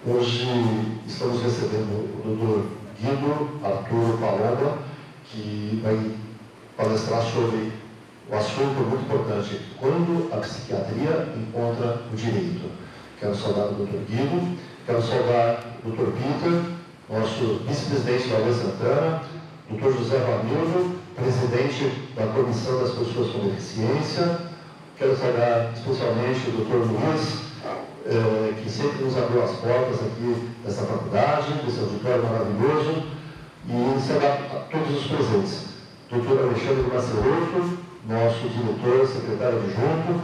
Hoje estamos recebendo o Dr. Guido Arthur Paloma, que vai palestrar sobre o assunto muito importante: quando a psiquiatria encontra o direito. Quero saudar o Dr. Guido, quero saudar o Dr. Peter, nosso vice-presidente da UES Santana, Dr. José Ramiro, presidente da Comissão das Pessoas com Deficiência. Quero saudar especialmente o Dr. Luiz, que sempre nos abriu as portas aqui dessa faculdade, desse auditório maravilhoso, e saudar a todos os presentes. Dr. Alexandre Maceroto, nosso diretor, secretário adjunto,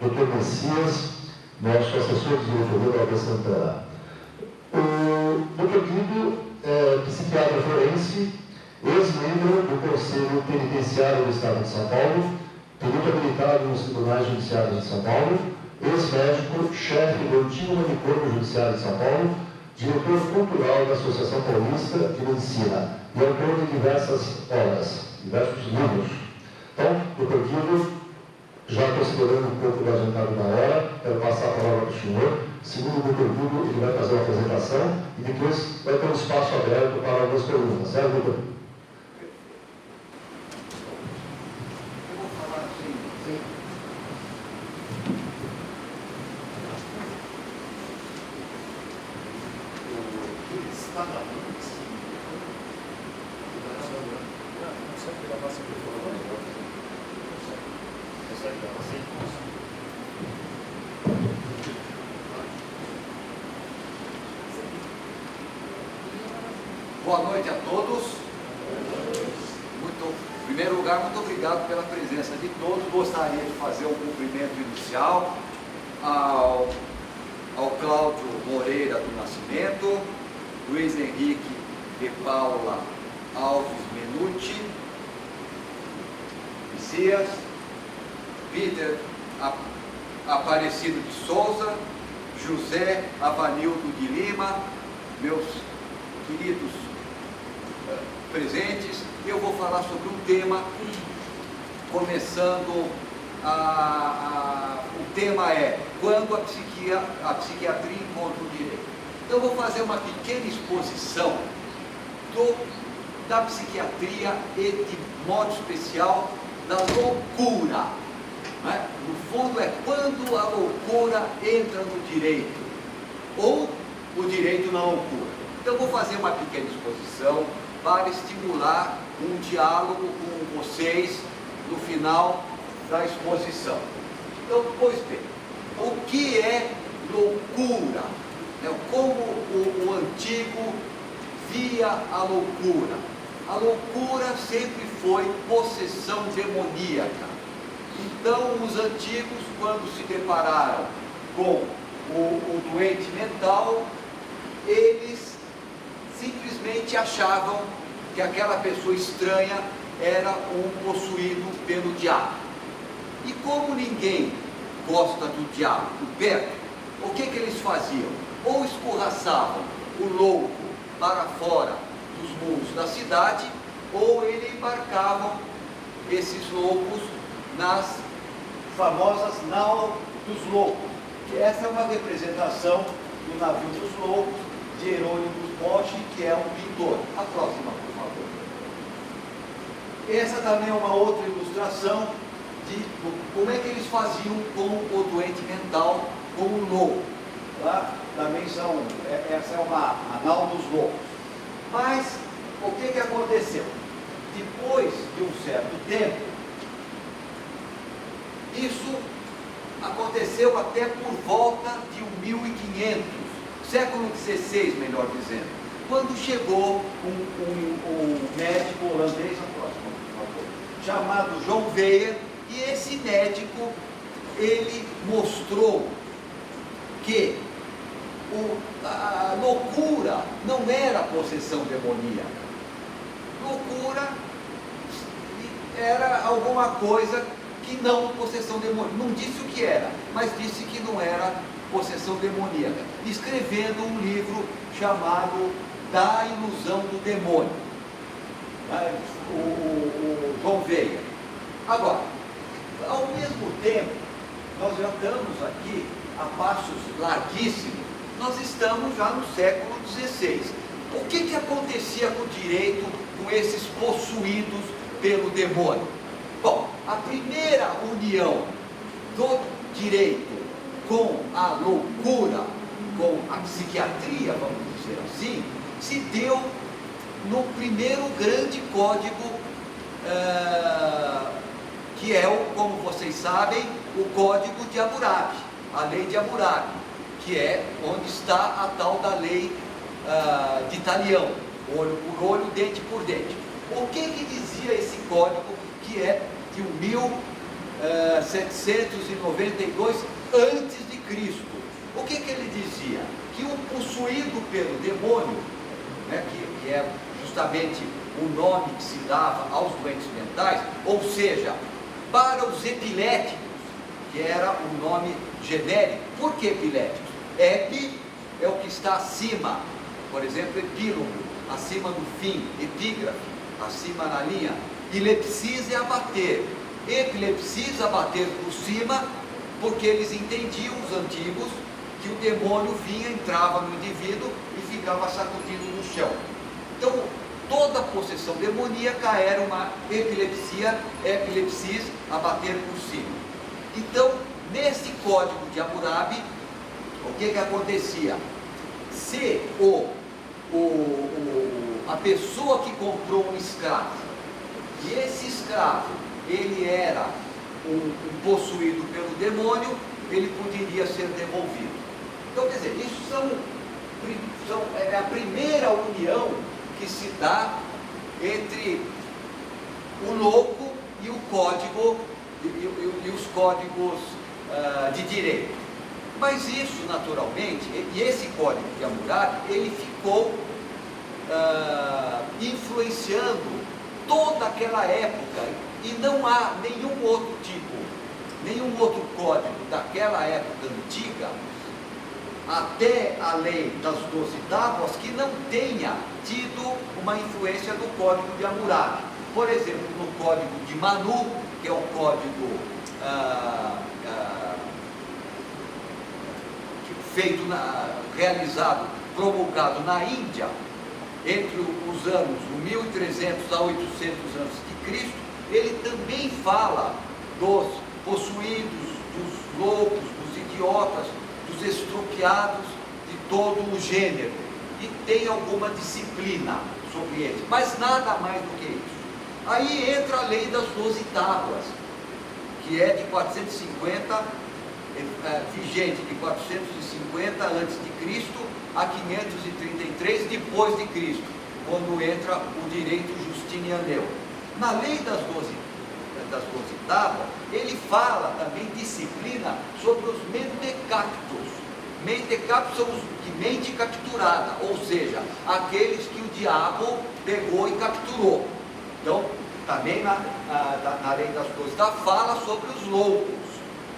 Dr. Messias, nosso assessor de diretoria da UES Santana. O Dr. Guido é psiquiatra forense, ex-membro do Conselho Penitenciário do Estado de São Paulo, perito habilitado nos Tribunais Judiciários de São Paulo, ex-médico, chefe do antigo manicômio judiciário de São Paulo, diretor cultural da Associação Paulista de Medicina e autor de diversas obras, diversos livros. Então, Dr. Guido, já considerando um pouco do adiantado da hora, quero passar a palavra para o senhor. Segundo o Dr. Guido, ele vai fazer uma apresentação e depois vai ter um espaço aberto para algumas perguntas. Certo, doutor? Boa noite a todos. Em primeiro lugar, muito obrigado pela presença de todos. Gostaria de fazer um cumprimento inicial ao Cláudio Moreira do Nascimento, Luiz Henrique de Paula Alves Menuti, Messias, Peter Aparecido de Souza, José Avanildo de Lima, meus queridos presentes. Eu vou falar sobre um tema, começando o tema é quando a psiquiatria encontra o direito. Então eu vou fazer uma pequena exposição da psiquiatria e de modo especial da loucura, né? No fundo é quando a loucura entra no direito ou o direito na loucura. Então eu vou fazer uma pequena exposição para estimular um diálogo com vocês no final da exposição. Então, pois bem, o que é loucura? Como o antigo via a loucura? A loucura sempre foi possessão demoníaca. Então, os antigos, quando se depararam com o doente mental, eles simplesmente achavam que aquela pessoa estranha era um possuído pelo diabo. E como ninguém gosta do diabo perto, o que eles faziam? Ou escorraçavam o louco para fora dos muros da cidade, ou eles embarcavam esses loucos nas famosas nau dos loucos. Que essa é uma representação do navio dos loucos, de Jerônimo Bosch, que é um pintor. A próxima, por favor. Essa também é uma outra ilustração de como é que eles faziam com o doente mental, com o louco. Lá também essa é uma nau dos loucos. Mas o que aconteceu? Depois de um certo tempo, isso aconteceu até por volta de 1500, século XVI, melhor dizendo, quando chegou um médico holandês, por favor, chamado John Weyer, e esse médico, ele mostrou que a loucura não era possessão demoníaca. Loucura era alguma coisa que não possessão demoníaca. Não disse o que era, mas disse que não era possessão demoníaca, escrevendo um livro chamado Da Ilusão do Demônio, o John Weyer. Agora, ao mesmo tempo, nós já estamos aqui a passos larguíssimos nós estamos já no século XVI. O que acontecia com o direito, com esses possuídos pelo demônio? Bom, a primeira união do direito com a loucura, com a psiquiatria, vamos dizer assim, se deu no primeiro grande código, que é, como vocês sabem, o Código de Hammurabi, a Lei de Hammurabi, que é onde está a tal da lei de Talião, olho por olho, dente por dente. O que dizia esse código, que é de 1792 antes de Cristo? O que ele dizia? Que o possuído pelo demônio, né, que é justamente o nome que se dava aos doentes mentais, ou seja, para os epiléticos, que era o nome genérico. Por que epiléticos? Epi é o que está acima, por exemplo, epílogo, acima do fim, epígrafe, acima na linha. E lepsis é abater. Epilepsis, abater por cima, porque eles entendiam, os antigos, que o demônio vinha, entrava no indivíduo e ficava sacudindo no chão. Então, toda possessão demoníaca era uma epilepsia, epilepsis, abater por cima. Então, nesse código de Hammurabi, o que acontecia? Se a pessoa que comprou um escravo, e esse escravo, ele era um possuído pelo demônio, ele poderia ser devolvido. Então, quer dizer, isso é a primeira união que se dá entre o louco e o código, e os códigos de direito. Mas isso, naturalmente, e esse código de Hammurabi, ele ficou influenciando toda aquela época, e não há nenhum outro código daquela época antiga, até a lei das 12 tábuas, que não tenha tido uma influência do código de Hammurabi. Por exemplo, no código de Manu, que é um código realizado, promulgado na Índia, entre os anos 1300 a 800 a.C., ele também fala dos possuídos, dos loucos, dos idiotas, dos estropiados, de todo o gênero, e tem alguma disciplina sobre eles, mas nada mais do que isso. Aí entra a lei das 12 tábuas, que é de 450, vigente de 450 a.C. a 533 depois de Cristo, quando entra o direito justinianeu. Na lei das 12 tábuas, ele fala também disciplina sobre os mentecaptos. Mentecaptos são os de mente capturada, ou seja, aqueles que o diabo pegou e capturou. Então, também na lei das 12 tábuas fala sobre os loucos,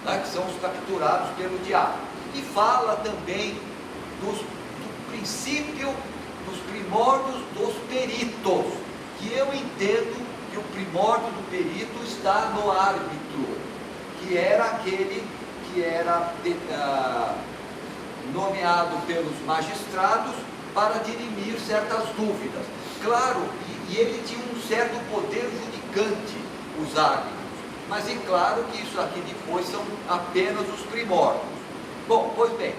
né, que são os capturados pelo diabo. E fala também do princípio, dos primórdios dos peritos, que eu entendo que o primórdio do perito está no árbitro, que era aquele que era nomeado pelos magistrados para dirimir certas dúvidas. Claro, e ele tinha um certo poder judicante, os árbitros, mas é claro que isso aqui depois são apenas os primórdios. Bom, pois bem,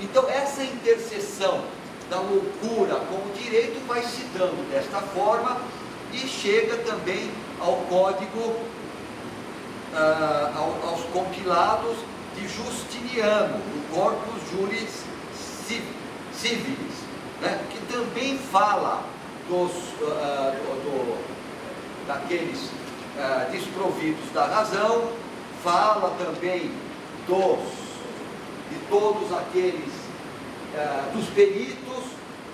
então essa interseção da loucura com o direito vai se dando desta forma, e chega também ao código, aos compilados de Justiniano, do Corpus Juris Civilis, né, que também fala daqueles desprovidos da razão, fala também de todos aqueles dos peritos,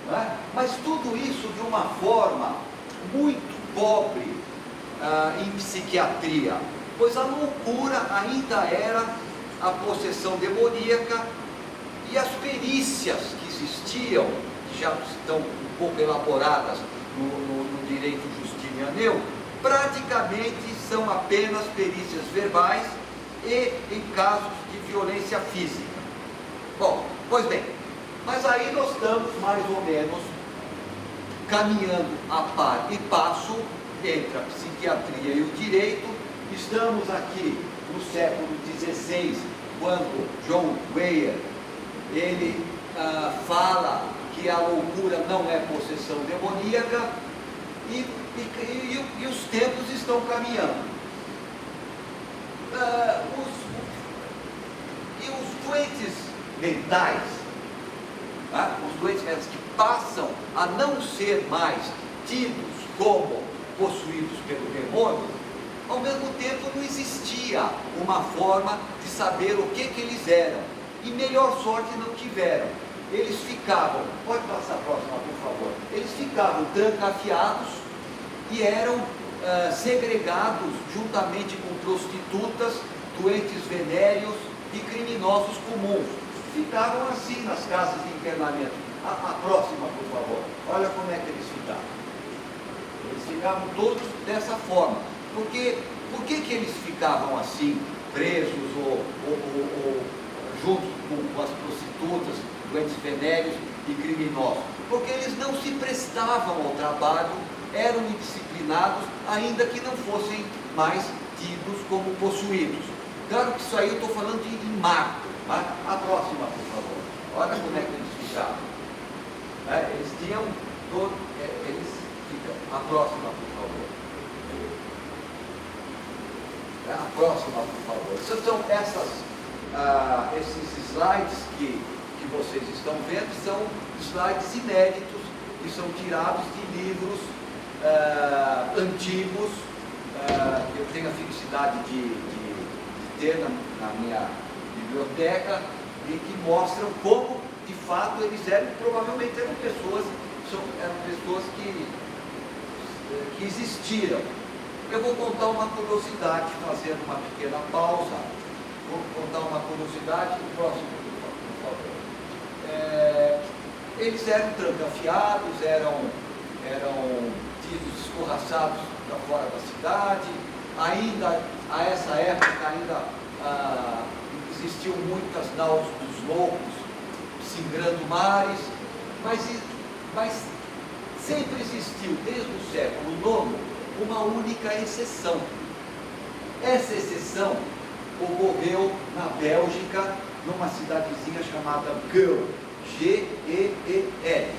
né, mas tudo isso de uma forma muito pobre em psiquiatria, pois a loucura ainda era a possessão demoníaca, e as perícias que existiam, que já estão um pouco elaboradas no direito justinianeu, praticamente são apenas perícias verbais e em casos de violência física. Bom, pois bem, Mas aí nós estamos mais ou menos caminhando a par e passo entre a psiquiatria e o direito. Estamos aqui no século XVI, quando John Weir, ele fala que a loucura não é possessão demoníaca, e os tempos estão caminhando. Os doentes mentais, os doentes mentais que passam a não ser mais tidos como possuídos pelo demônio, ao mesmo tempo não existia uma forma de saber o que eles eram, e melhor sorte não tiveram. Eles ficavam, pode passar a próxima por favor, eles ficavam trancafiados e eram segregados juntamente com prostitutas, doentes venéreos e criminosos comuns. Ficavam assim nas casas de internamento. A próxima, por favor. Olha como é que eles ficavam. Eles ficavam todos dessa forma. Por que eles ficavam assim, presos ou junto com as prostitutas, doentes venéreos e criminosos? Porque eles não se prestavam ao trabalho, eram indisciplinados, ainda que não fossem mais tidos como possuídos. Claro que isso aí eu estou falando em marco. A próxima, por favor. Olha como é que eles ficavam. Eles tinham todo. A próxima, por favor. A próxima, por favor. São esses slides que vocês estão vendo, são slides inéditos, que são tirados de livros antigos, que eu tenho a felicidade de ter na minha biblioteca, e que mostram como, de fato, eles eram, provavelmente eram pessoas que existiram. Eu vou contar uma curiosidade, fazendo uma pequena pausa. Vou contar uma curiosidade, o próximo, por favor. Eles eram trancafiados, eram tidos escorraçados para fora da cidade. Ainda, a essa época, existiam muitas naus dos loucos, singrando mares, mas sempre existiu, desde o século IX, uma única exceção. Essa exceção ocorreu na Bélgica, numa cidadezinha chamada Geel, G-E-E-L.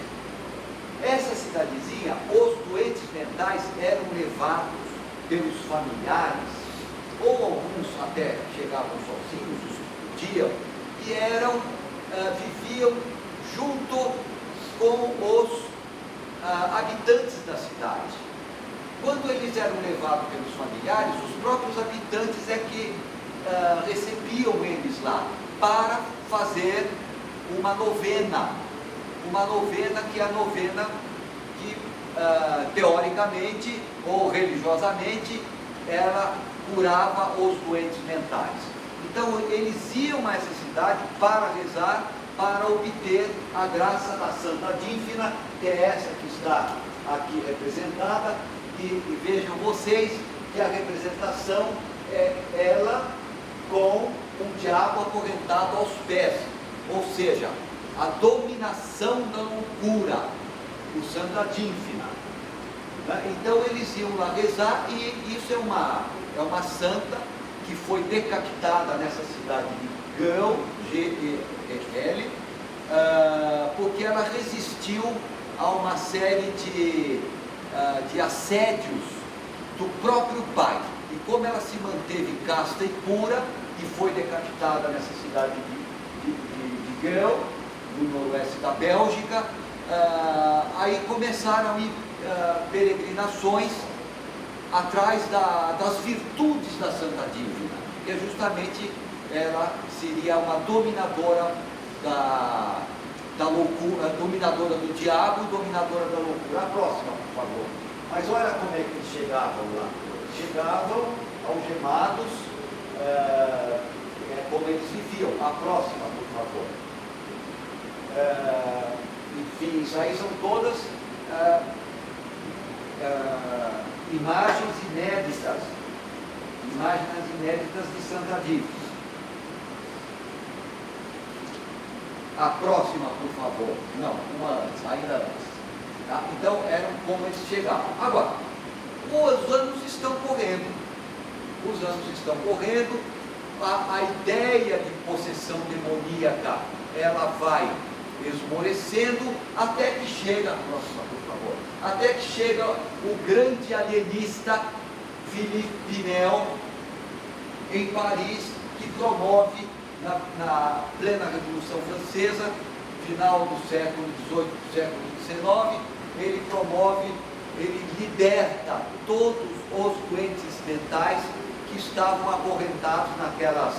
Essa cidadezinha, os doentes mentais eram levados pelos familiares, ou alguns até chegavam sozinhos, os que podiam, e viviam junto com os habitantes da cidade. Quando eles eram levados pelos familiares, os próprios habitantes é que recebiam eles lá para fazer uma novena, que é a novena que teoricamente ou religiosamente ela curava os doentes mentais. Então eles iam a essa cidade para rezar, para obter a graça da Santa Dínfina, que é essa que está aqui representada, e vejam vocês que a representação é ela com um diabo acorrentado aos pés, ou seja, a dominação da loucura, o Santa Dínfina. Então eles iam lá rezar, e isso é uma santa que foi decapitada nessa cidade de Geel, G-E-E-L, porque ela resistiu a uma série de assédios do próprio pai. E como ela se manteve casta e pura, e foi decapitada nessa cidade de Geel, no noroeste da Bélgica, aí começaram a ir peregrinações atrás das virtudes da Santa Dívida, que é justamente ela seria uma dominadora da loucura, dominadora do diabo, dominadora da loucura. A próxima, por favor. Mas olha como é que eles chegavam lá. Chegavam algemados, como eles viviam. A próxima, por favor. Enfim, isso aí são todas imagens inéditas de Santa Dívida. A próxima, por favor. Não, uma antes, ainda antes. Tá? Então, eram como eles chegavam. Agora, os anos estão correndo. Os anos estão correndo. A ideia de possessão demoníaca, ela vai esmorecendo até que chega, a próxima, por favor, até que chega o grande alienista Philippe Pinel, em Paris, que promove na plena Revolução Francesa, final do século XVIII, século XIX, ele promove, ele liberta todos os doentes mentais que estavam acorrentados naquelas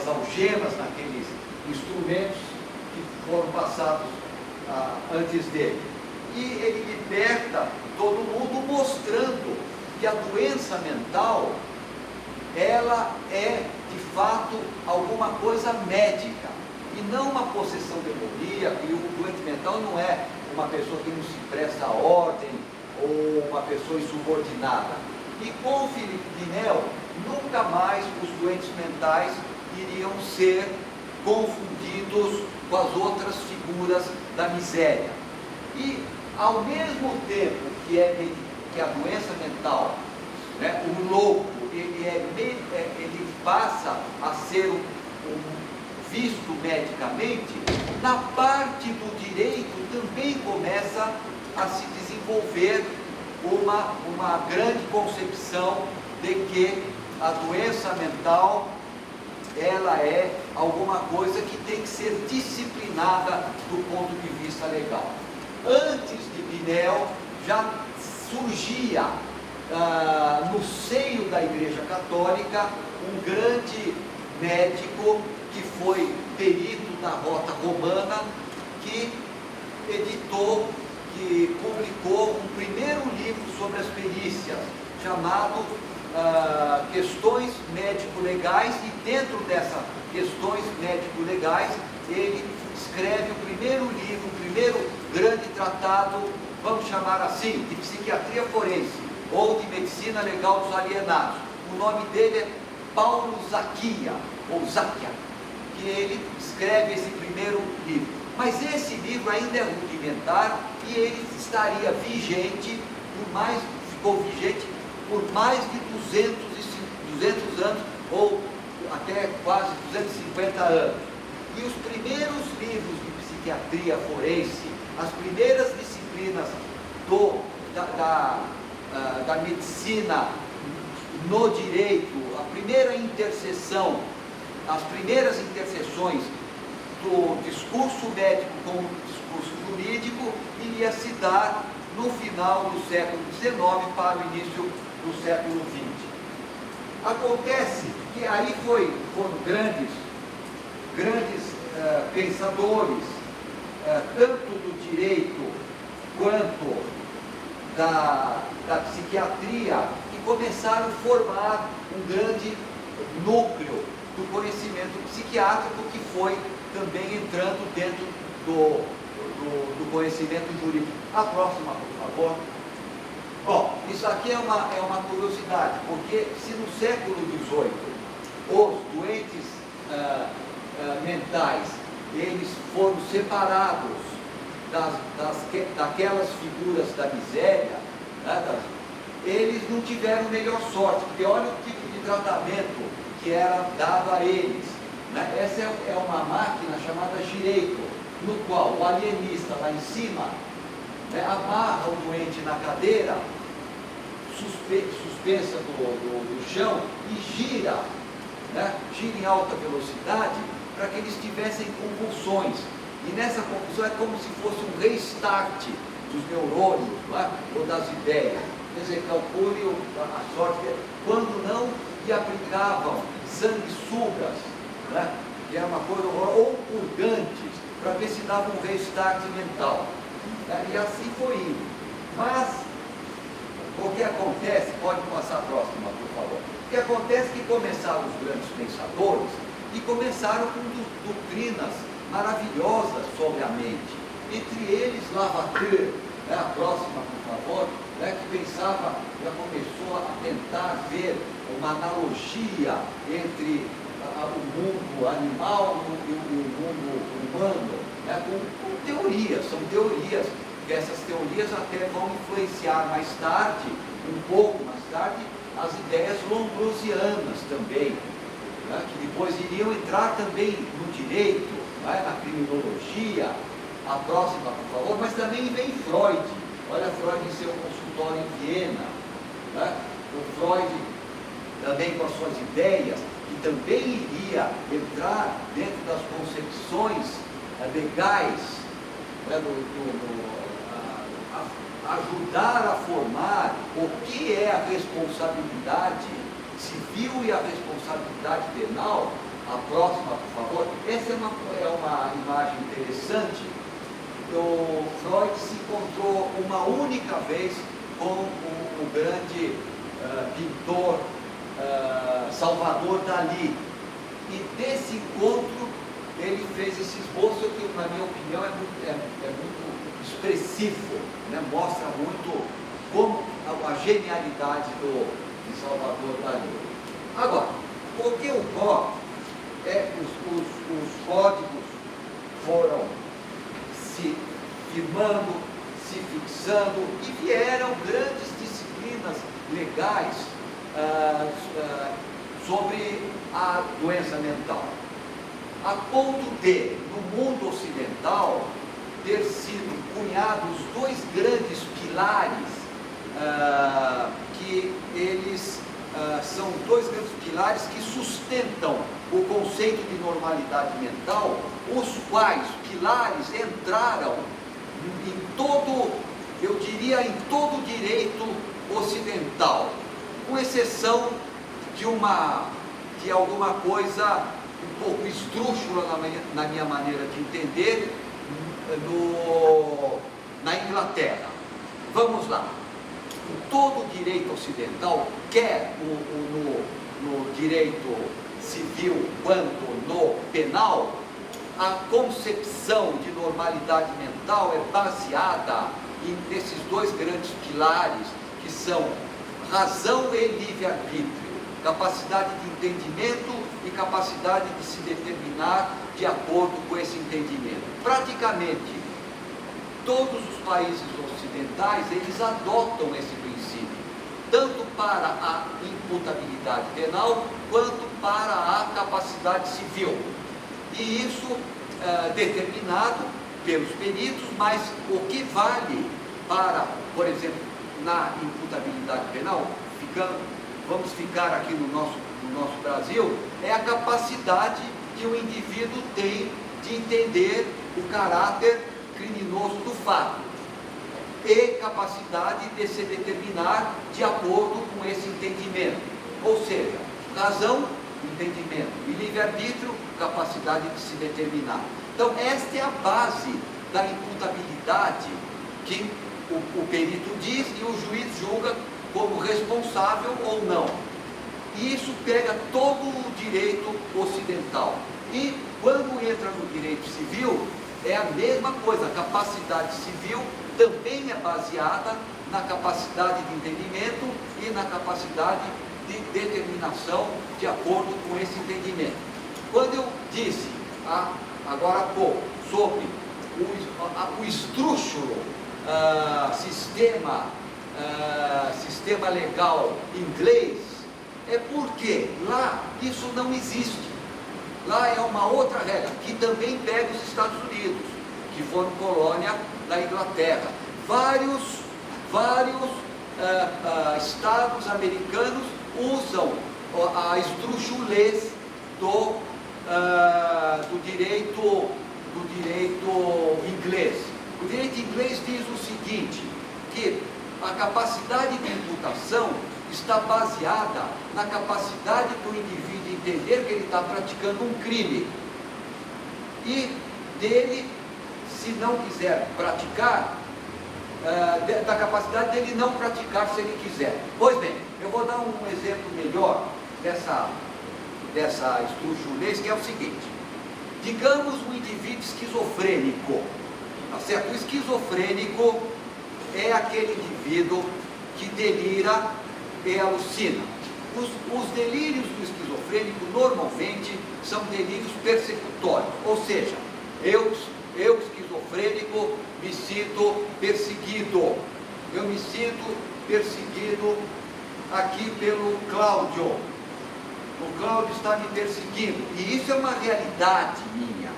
algemas, naqueles instrumentos que foram passados antes dele. E ele liberta todo mundo, mostrando que a doença mental, ela é, de fato, alguma coisa médica, e não uma possessão demoníaca. E o doente mental não é uma pessoa que não se presta a ordem, ou uma pessoa insubordinada. E com Philippe Pinel, nunca mais os doentes mentais iriam ser confundidos com as outras figuras da miséria. E, ao mesmo tempo que a doença mental, né, o louco, ele passa a ser visto medicamente, na parte do direito também começa a se desenvolver uma grande concepção de que a doença mental, ela é alguma coisa que tem que ser disciplinada do ponto de vista legal. Antes de Pinel, já surgia no seio da Igreja Católica um grande médico que foi perito na Rota Romana, que publicou um primeiro livro sobre as perícias, chamado Questões Médico-Legais, e dentro dessas questões médico-legais, ele escreve o primeiro livro, o primeiro grande tratado, vamos chamar assim, de psiquiatria forense, ou de medicina legal dos alienados. O nome dele é Paulo Zacchia, ou Zacchia, que ele escreve esse primeiro livro. Mas esse livro ainda é rudimentar, e ele estaria vigente, ficou vigente por mais de 200 anos, ou até quase 250 anos. E os primeiros livros de psiquiatria forense, as primeiras disciplinas da medicina no direito, a primeira interseção, as primeiras interseções do discurso médico com o discurso jurídico, iria se dar no final do século XIX para o início do século XX. Acontece que aí foram grandes pensadores, tanto do direito quanto da psiquiatria, que começaram a formar um grande núcleo do conhecimento psiquiátrico, que foi também entrando dentro do conhecimento jurídico. A próxima, por favor. Bom, isso aqui é uma curiosidade, porque se no século XVIII os doentes mentais, eles foram separados daquelas figuras da miséria, né, eles não tiveram melhor sorte, porque olha o tipo de tratamento que era dado a eles. Né? Essa é uma máquina chamada gireito, no qual o alienista lá em cima, né, amarra o doente na cadeira, suspensa do chão, e gira, né, gira em alta velocidade, para que eles tivessem convulsões. E nessa convulsão é como se fosse um restart dos neurônios, né, ou das ideias. Quer dizer, calcule a sorte. Quando não, e aplicavam sanguessugas, né, que era uma coisa horrorosa, ou purgantes, para ver se dava um restart mental. E assim foi indo. Mas o que acontece, pode passar a próxima, por favor. O que acontece é que começaram os grandes pensadores e começaram com doutrinas maravilhosas sobre a mente. Entre eles, Lavater, né, a próxima, por favor, né, que pensava, já começou a tentar ver uma analogia entre o mundo animal e o mundo humano, né, com teorias, são teorias, que essas teorias até vão influenciar mais tarde, um pouco mais tarde, as ideias lombrosianas também, né, que depois iriam entrar também no direito, né, na criminologia. A próxima, por favor, mas também vem Freud. Olha Freud em seu consultório em Viena, né? O Freud também com as suas ideias, que também iria entrar dentro das concepções legais, né? Ajudar a formar o que é a responsabilidade civil e a responsabilidade penal. A próxima, por favor. Essa é uma imagem interessante. O Freud se encontrou uma única vez com o grande pintor Salvador Dalí, e desse encontro ele fez esse esboço que, na minha opinião, é muito expressivo, né? Mostra muito como a genialidade de Salvador Dalí. Agora, o que ocorre é que os códigos foram se firmando, se fixando, e vieram grandes disciplinas legais sobre a doença mental, a ponto de, no mundo ocidental, ter sido cunhados dois grandes pilares, que eles são dois grandes pilares que sustentam o conceito de normalidade mental, os quais pilares entraram em todo, eu diria, em todo o direito ocidental, com exceção de alguma coisa um pouco esdrúxula na minha maneira de entender, na Inglaterra. Vamos lá. Em todo o direito ocidental, quer no direito civil quanto no penal, a concepção de normalidade mental é baseada nesses dois grandes pilares, que são razão e livre-arbítrio, capacidade de entendimento e capacidade de se determinar de acordo com esse entendimento. Praticamente todos os países ocidentais, eles adotam esse princípio, tanto para a imputabilidade penal, quanto para a capacidade civil. E isso determinado pelos peritos, mas o que vale para, por exemplo, na imputabilidade penal, vamos ficar aqui no nosso Brasil, é a capacidade que o indivíduo tem de entender o caráter criminoso do fato e capacidade de se determinar de acordo com esse entendimento, ou seja, razão, entendimento, e livre-arbítrio, capacidade de se determinar. Então esta é a base da imputabilidade que o perito diz e o juiz julga como responsável ou não. E isso pega todo o direito ocidental. E quando entra no direito civil, é a mesma coisa. A capacidade civil também é baseada na capacidade de entendimento e na capacidade de determinação de acordo com esse entendimento. Quando eu disse agora há pouco sobre o esdrúxulo sistema legal inglês, é porque lá isso não existe. Lá é uma outra regra, que também pega os Estados Unidos, que foram colônia da Inglaterra. Vários estados americanos usam a esdrúxulez do direito inglês. O direito inglês diz o seguinte, que a capacidade de imputação está baseada na capacidade do indivíduo entender que ele está praticando um crime. E dele, se não quiser praticar, da capacidade dele não praticar se ele quiser. Pois bem, eu vou dar um exemplo melhor dessa esdrúxulez, que é o seguinte. Digamos um indivíduo esquizofrênico, tá certo? O esquizofrênico é aquele indivíduo que delira e alucina. Os delírios do esquizofrênico normalmente são delírios persecutórios, ou seja, eu esquizofrênico me sinto perseguido, eu me sinto perseguido aqui pelo Cláudio, o Cláudio está me perseguindo, e isso é uma realidade minha,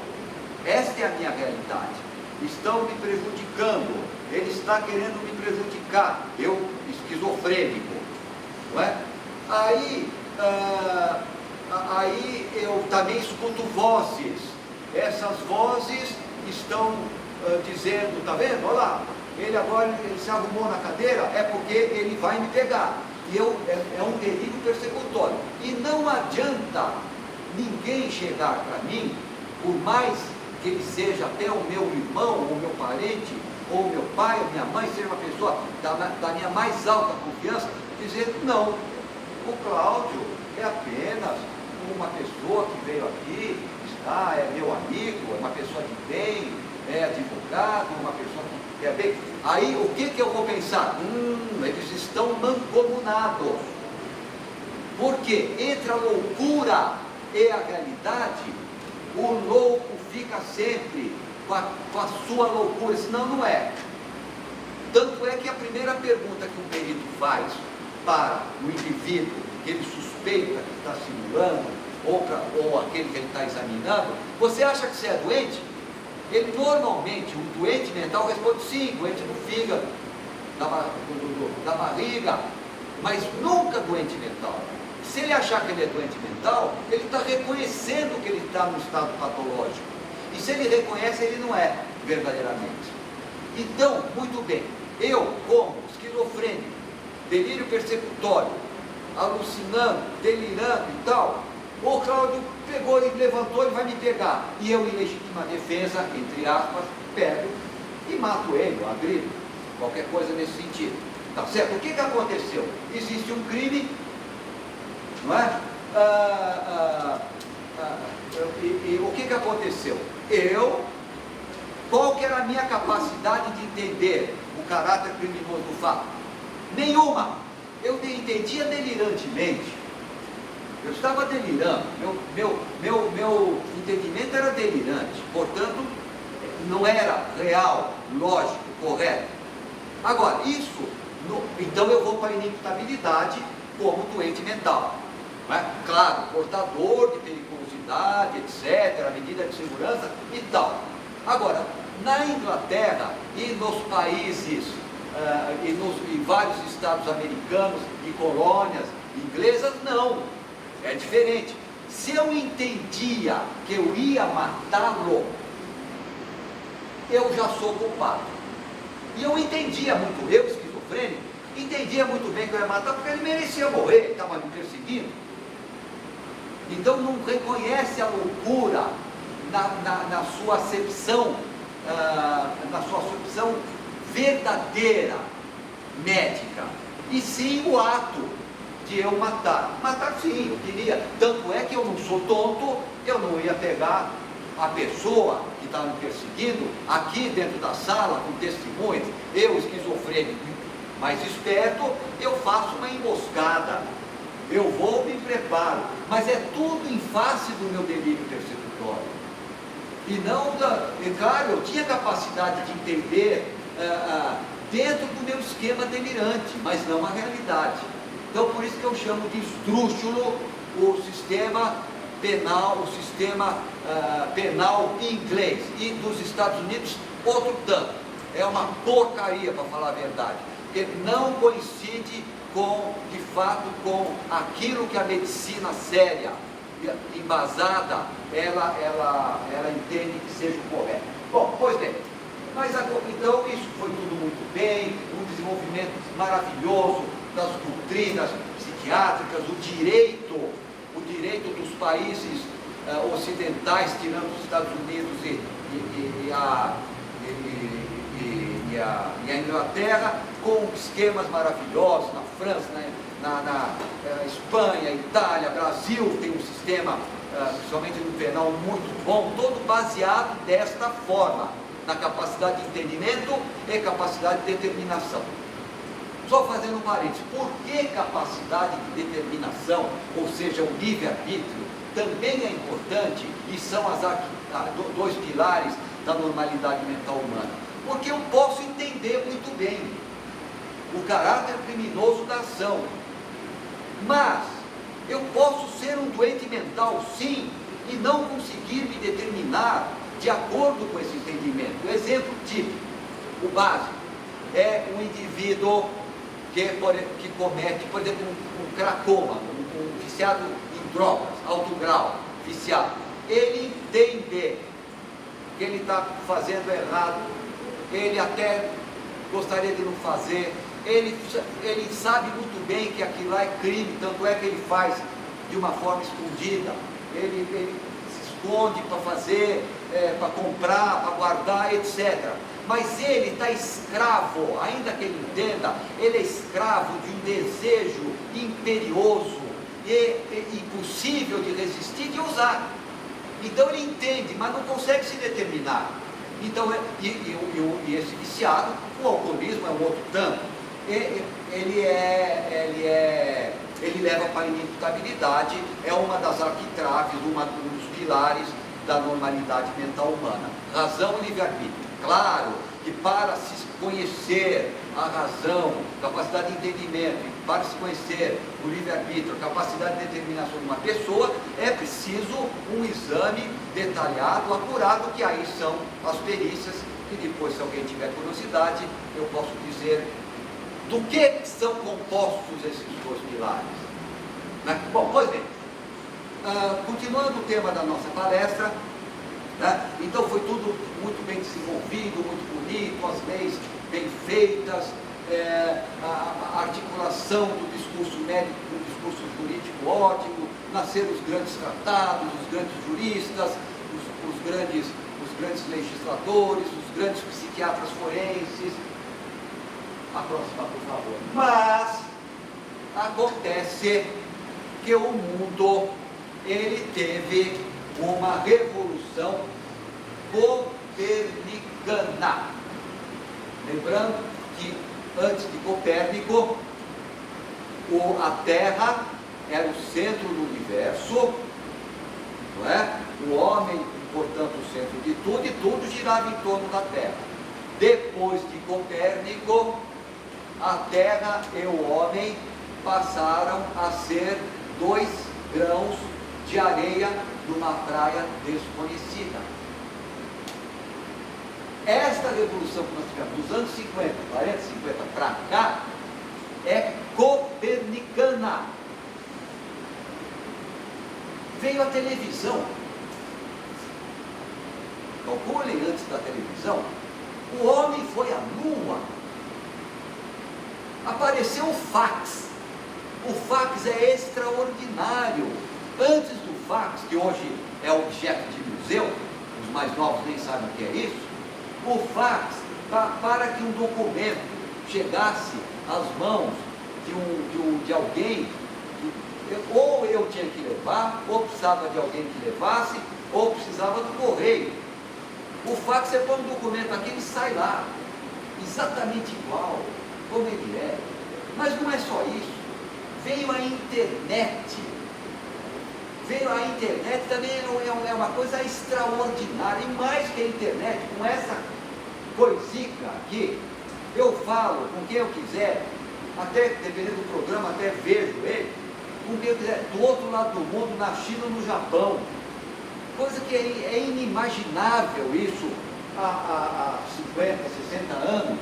esta é a minha realidade, estão me prejudicando, ele está querendo me prejudicar, eu esquizofrênico, não é? Aí eu também escuto vozes, essas vozes estão dizendo, tá vendo, olha lá, ele agora ele se arrumou na cadeira, é porque ele vai me pegar, e é um delírio persecutório, e não adianta ninguém chegar para mim, por mais que ele seja até o meu irmão, ou meu parente, ou meu pai, ou minha mãe, seja uma pessoa da minha mais alta confiança, dizer, não, o Cláudio é apenas uma pessoa que veio aqui, é meu amigo, é uma pessoa de bem, é advogado, uma pessoa que quer bem. Aí o que eu vou pensar? Eles estão mancomunados. Porque entre a loucura e a realidade, o louco fica sempre com a sua loucura, senão não é. Tanto é que a primeira pergunta que um perito faz para o indivíduo que ele suspeita que está simulando, ou aquele que ele está examinando, você acha que você é doente? Ele normalmente, o doente mental responde sim, doente do fígado, da barriga, mas nunca doente mental. Se ele achar que ele é doente mental, ele está reconhecendo que ele está no estado patológico. E se ele reconhece, ele não é verdadeiramente. Então, muito bem, eu, como esquizofrênico, delírio persecutório, alucinando, delirando e tal, o Cláudio pegou e levantou e vai me pegar. E eu, em legítima defesa, entre aspas, pego e mato ele, ou agride, qualquer coisa nesse sentido. Tá certo? O que aconteceu? Existe um crime, não é? E o que aconteceu? Qual que era a minha capacidade de entender o caráter criminoso do fato? Nenhuma. Eu entendia delirantemente. Eu estava delirando, meu entendimento era delirante, portanto, não era real, lógico, correto. Agora, então eu vou para a inimputabilidade como doente mental. Não é? Claro, portador de periculosidade, etc., medida de segurança e tal. Agora, na Inglaterra e nos países, em vários estados americanos e colônias inglesas, não. É diferente. Se eu entendia que eu ia matá-lo, eu já sou culpado. E eu entendia muito, eu esquizofrênico, entendia muito bem que eu ia matar, porque ele merecia morrer, ele estava me perseguindo. Então não reconhece a loucura na sua acepção, verdadeira, médica, e sim o ato de eu matar. Matar sim, eu queria. Tanto é que eu não sou tonto, eu não ia pegar a pessoa que estava me perseguindo aqui dentro da sala com testemunhas, eu esquizofrênico, mais esperto, eu faço uma emboscada, eu vou, me preparo, mas é tudo em face do meu delírio persecutório. E não, claro, eu tinha capacidade de entender dentro do meu esquema delirante, mas não a realidade. Então, por isso que eu chamo de esdrúxulo o sistema penal, penal inglês, e dos Estados Unidos, outro tanto. É uma porcaria, para falar a verdade, porque não coincide de fato, com aquilo que a medicina séria, embasada, ela entende que seja o correto. Bom, pois bem, mas então isso foi tudo muito bem, um desenvolvimento maravilhoso das doutrinas psiquiátricas, o direito dos países ocidentais, tirando os Estados Unidos e a Inglaterra, com esquemas maravilhosos na França, na Espanha, Itália, Brasil tem um sistema, principalmente no penal, muito bom, todo baseado desta forma, na capacidade de entendimento e capacidade de determinação. Só fazendo um parênteses, por que capacidade de determinação, ou seja, o livre-arbítrio, também é importante e são dois pilares da normalidade mental humana? Porque eu posso entender muito bem o caráter criminoso da ação, mas eu posso ser um doente mental, sim, e não conseguir me determinar de acordo com esse entendimento. O exemplo típico, o básico, é um indivíduo que comete, por exemplo, um cracômano, um viciado em drogas, alto grau, viciado. Ele entende que ele está fazendo errado, ele até gostaria de não fazer, ele sabe muito bem que aquilo lá é crime, tanto é que ele faz de uma forma escondida, ele se esconde para fazer, para comprar, para guardar, etc. Mas ele está escravo, ainda que ele entenda, ele é escravo de um desejo imperioso e impossível de resistir, de usar. Então ele entende, mas não consegue se determinar. Então, esse viciado, o alcoolismo é um outro tanto. Ele leva para a inimputabilidade, é uma das arquitraves, um dos pilares da normalidade mental humana. Razão e livre-arbítrio. Claro que para se conhecer a razão, capacidade de entendimento, para se conhecer o livre-arbítrio, a capacidade de determinação de uma pessoa, é preciso um exame detalhado, acurado, que aí são as perícias, e depois, se alguém tiver curiosidade, eu posso dizer do que são compostos esses dois pilares. Né? Bom, pois bem, continuando o tema da nossa palestra, né? Então foi tudo muito bem desenvolvido, muito bonito, as leis bem feitas, a articulação do discurso médico com o discurso jurídico ótimo, nasceram os grandes tratados, os grandes juristas, os grandes legisladores, os grandes psiquiatras forenses. A próxima, por favor. Mas acontece que o mundo, ele teve uma revolução copernicana. Lembrando que antes de Copérnico, a Terra era o centro do universo, não é? O homem, portanto, o centro de tudo, e tudo girava em torno da Terra. Depois de Copérnico, a Terra e o homem passaram a ser 2 grãos de areia numa praia desconhecida. Esta revolução que nós tivemos dos anos 50, 40, 50 para cá, é copernicana. Veio a televisão. Calculem antes da televisão, o homem foi à Lua. Apareceu o fax. O fax é extraordinário. Antes do fax, que hoje é objeto de museu, os mais novos nem sabem o que é isso, o fax, para que um documento chegasse às mãos de alguém, ou eu tinha que levar, ou precisava de alguém que levasse, ou precisava do correio. O fax, você põe um documento aqui, ele sai lá, exatamente igual, como ele é. Mas não é só isso. Veio a internet. Veio a internet também, é uma coisa extraordinária. E mais que a internet, com essa coisica aqui, eu falo com quem eu quiser, até dependendo do programa, até vejo ele, com quem eu quiser, do outro lado do mundo, na China ou no Japão. Coisa que é inimaginável isso há 50, 60 anos.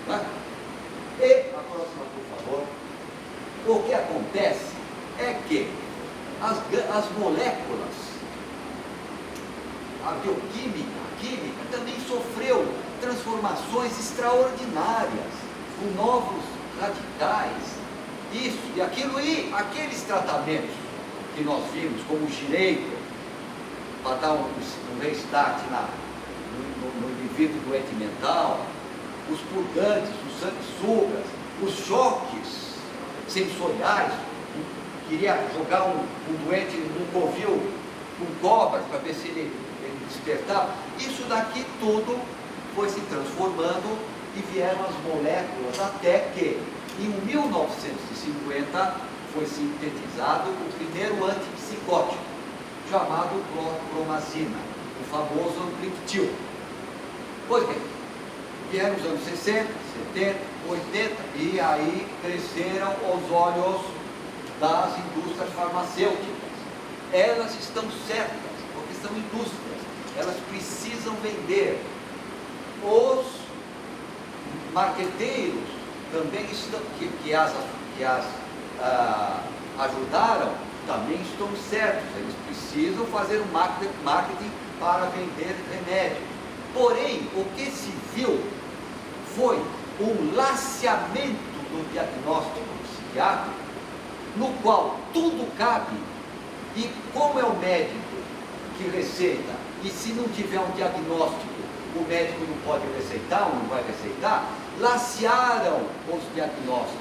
Né? E a próxima, por favor. O que acontece é que as moléculas, a bioquímica, a química também sofreu transformações extraordinárias, com novos radicais, isso e aquilo, e aqueles tratamentos que nós vimos, como o Gireito, para dar um restart no indivíduo doente mental, os purgantes, os sanguessugas, os choques sensoriais, queria jogar um doente num covil com cobras para ver se ele despertava. Isso daqui tudo foi se transformando e vieram as moléculas, até que em 1950 foi sintetizado o primeiro antipsicótico, chamado clorpromazina, o famoso Amplifitil. Pois bem, vieram os anos 60, 70, 80, e aí cresceram os olhos das indústrias farmacêuticas. Elas estão certas, porque são indústrias, elas precisam vender. Os marqueteiros também estão, que as ajudaram, também estão certos, eles precisam fazer um marketing para vender remédio. Porém, o que se viu foi um laceamento do diagnóstico psiquiátrico, no qual tudo cabe, e como é o médico que receita, e se não tiver um diagnóstico, o médico não pode receitar ou não vai receitar, lacearam os diagnósticos.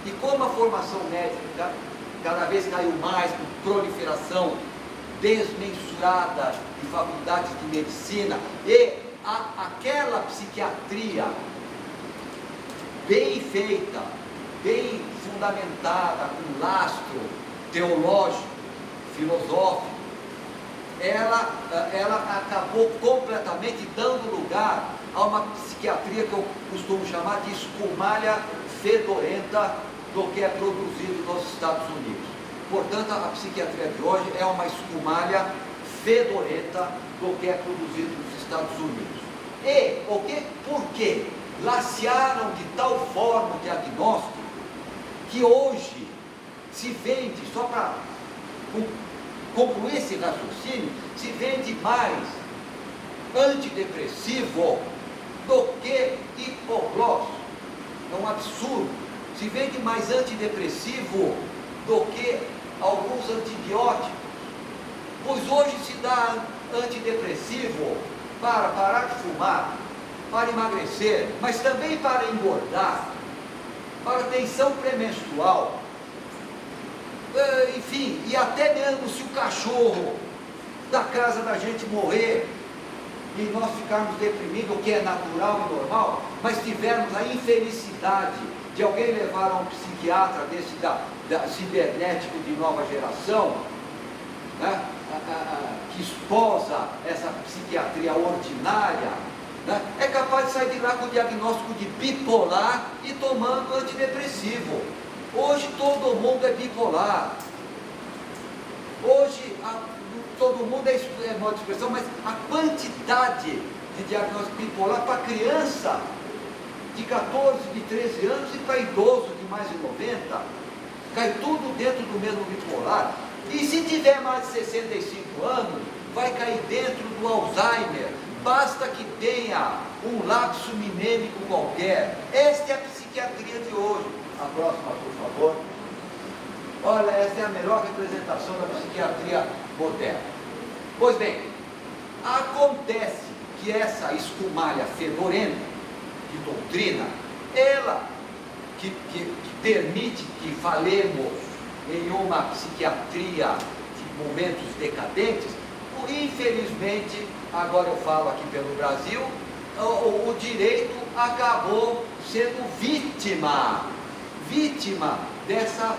E como a formação médica cada vez caiu mais, com proliferação desmensurada de faculdades de medicina, e aquela psiquiatria bem feita, bem fundamentada, com lastro teológico, filosófico, ela acabou completamente dando lugar a uma psiquiatria que eu costumo chamar de escumalha fedorenta do que é produzido nos Estados Unidos. Portanto, a psiquiatria de hoje é uma escumalha fedorenta do que é produzido nos Estados Unidos. E por quê? Lacearam de tal forma o diagnóstico que hoje se vende, só para concluir esse raciocínio, se vende mais antidepressivo do que hipoglós. É um absurdo. Se vende mais antidepressivo do que alguns antibióticos. Pois hoje se dá antidepressivo para parar de fumar, para emagrecer, mas também para engordar, para tensão pré-menstrual, enfim, e até mesmo se o cachorro da casa da gente morrer e nós ficarmos deprimidos, o que é natural e normal, mas tivermos a infelicidade de alguém levar a um psiquiatra desse cibernético de nova geração, né, que esposa essa psiquiatria ordinária, né, é capaz de sair de lá com o diagnóstico de bipolar e tomando antidepressivo. Hoje todo mundo é bipolar. Hoje todo mundo é modo de expressão, mas a quantidade de diagnóstico bipolar para criança de 14, de 13 anos e para idoso de mais de 90, cai tudo dentro do mesmo bipolar. E se tiver mais de 65 anos, vai cair dentro do Alzheimer. Basta que tenha um lapso minêmico qualquer. Esta é a psiquiatria de hoje. A próxima, por favor. Olha, esta é a melhor representação da psiquiatria moderna. Pois bem, acontece que essa escumalha fedorenta de doutrina, ela que permite que falemos em uma psiquiatria de momentos decadentes, infelizmente, agora eu falo aqui pelo Brasil, o direito acabou sendo vítima dessa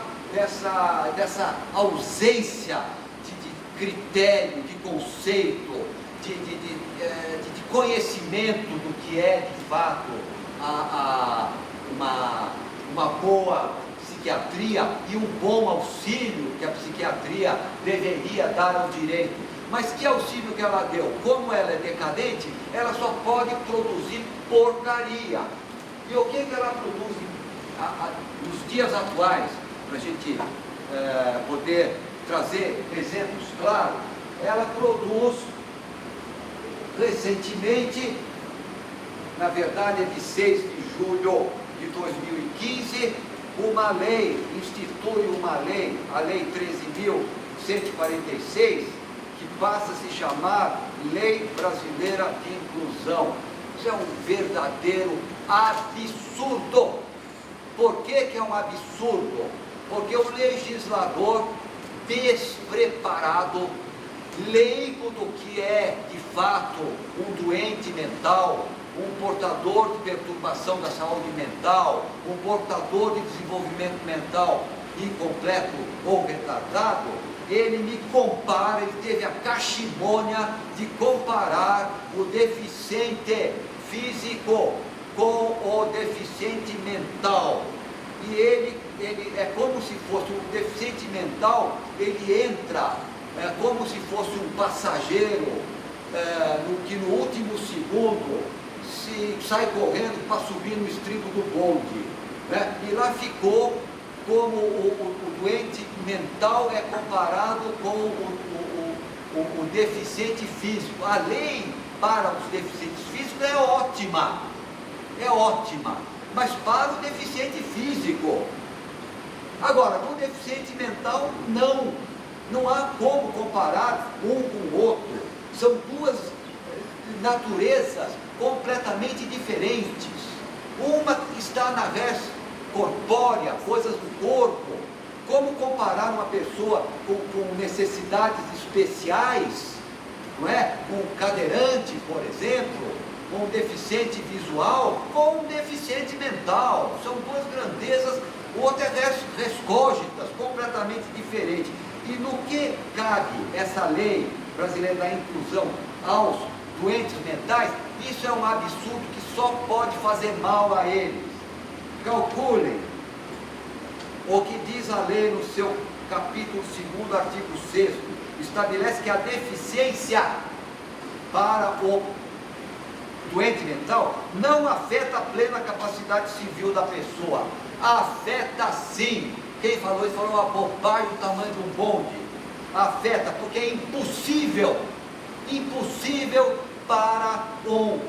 ausência de critério, de conceito, de conhecimento do que é de fato uma boa psiquiatria e um bom auxílio que a psiquiatria deveria dar ao direito. Mas que auxílio que ela deu? Como ela é decadente, ela só pode produzir porcaria. E o que ela produz nos dias atuais, para a gente poder trazer exemplos claros? Ela produz recentemente, na verdade é de 6 de julho de 2015, uma lei, institui uma lei, a Lei 13.146, que passa a se chamar Lei Brasileira de Inclusão. Isso é um verdadeiro absurdo. Por que é um absurdo? Porque o legislador despreparado, leigo do que é de fato um doente mental, um portador de perturbação da saúde mental, um portador de desenvolvimento mental incompleto ou retardado, ele me compara, ele teve a cachimônia de comparar o deficiente físico com o deficiente mental. E ele é como se fosse um deficiente mental, ele entra como se fosse um passageiro que no último segundo sai correndo para subir no estribo do bonde, né? E lá ficou como o doente mental é comparado com o deficiente físico. A lei para os deficientes físicos é ótima, mas para o deficiente físico. Agora, no deficiente mental, não há como comparar um com o outro. São duas naturezas completamente diferentes. Uma está na res corpórea, coisas do corpo. Como comparar uma pessoa com necessidades especiais, não é? Com um cadeirante, por exemplo, com um deficiente visual, com um deficiente mental? São duas grandezas. O outro é res cogitans, completamente diferente. E no que cabe essa lei brasileira da inclusão aos doentes mentais, isso é um absurdo que só pode fazer mal a eles. Calculem o que diz a lei no seu capítulo 2º, artigo 6º, estabelece que a deficiência para o doente mental não afeta a plena capacidade civil da pessoa. Afeta sim. Quem falou isso falou uma bobagem do tamanho do bonde. Afeta, porque é impossível para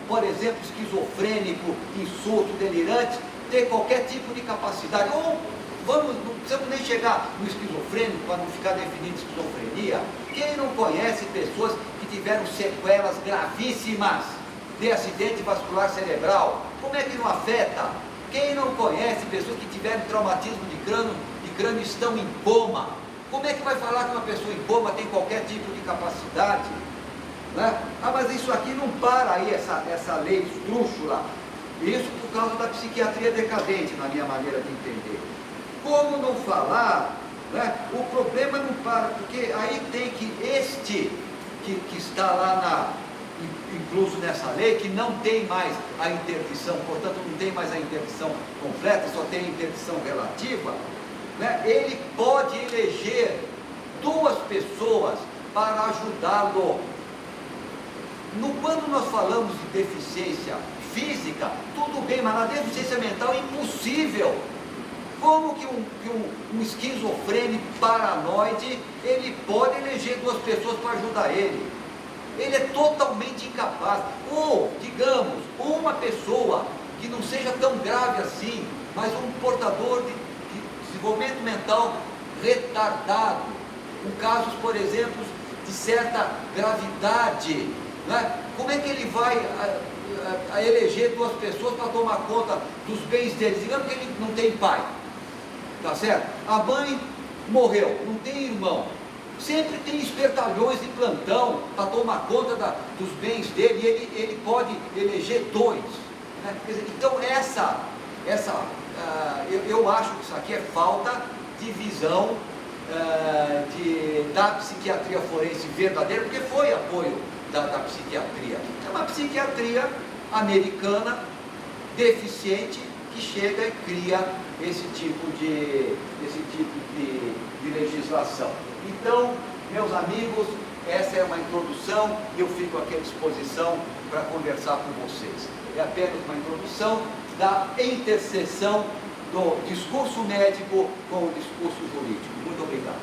por exemplo, esquizofrênico, insulto, delirante, ter qualquer tipo de capacidade. Ou não precisamos nem chegar no esquizofrênico para não ficar definindo esquizofrenia. Quem não conhece pessoas que tiveram sequelas gravíssimas de acidente vascular cerebral? Como é que não afeta? Quem não conhece pessoas que tiveram traumatismo de crânio e estão em coma? Como é que vai falar que uma pessoa em coma tem qualquer tipo de capacidade? Né? Mas isso aqui não para aí, essa lei esdrúxula. Isso por causa da psiquiatria decadente, na minha maneira de entender. Como não falar, né? O problema não para, porque aí tem que este que está lá incluso nessa lei, que não tem mais a interdição, portanto não tem mais a interdição completa, só tem a interdição relativa, né? Ele pode eleger duas pessoas para ajudá-lo. Quando nós falamos de deficiência física, tudo bem, mas na deficiência mental é impossível. Como que um esquizofrênico paranoide, ele pode eleger duas pessoas para ajudar ele? Ele é totalmente incapaz. Ou, digamos, uma pessoa que não seja tão grave assim, mas um portador de desenvolvimento mental retardado, com casos, por exemplo, de certa gravidade, né? Como é que ele vai eleger duas pessoas para tomar conta dos bens dele? Digamos que ele não tem pai, tá certo? A mãe morreu, não tem irmão. Sempre tem espertalhões de plantão para tomar conta dos bens dele, e ele pode eleger dois, né? Quer dizer, então eu acho que isso aqui é falta de visão da psiquiatria forense verdadeira, porque foi apoio da psiquiatria. É uma psiquiatria americana deficiente que chega e cria esse tipo de legislação. Então, meus amigos, essa é uma introdução, eu fico aqui à disposição para conversar com vocês. É apenas uma introdução da interseção do discurso médico com o discurso jurídico. Muito obrigado.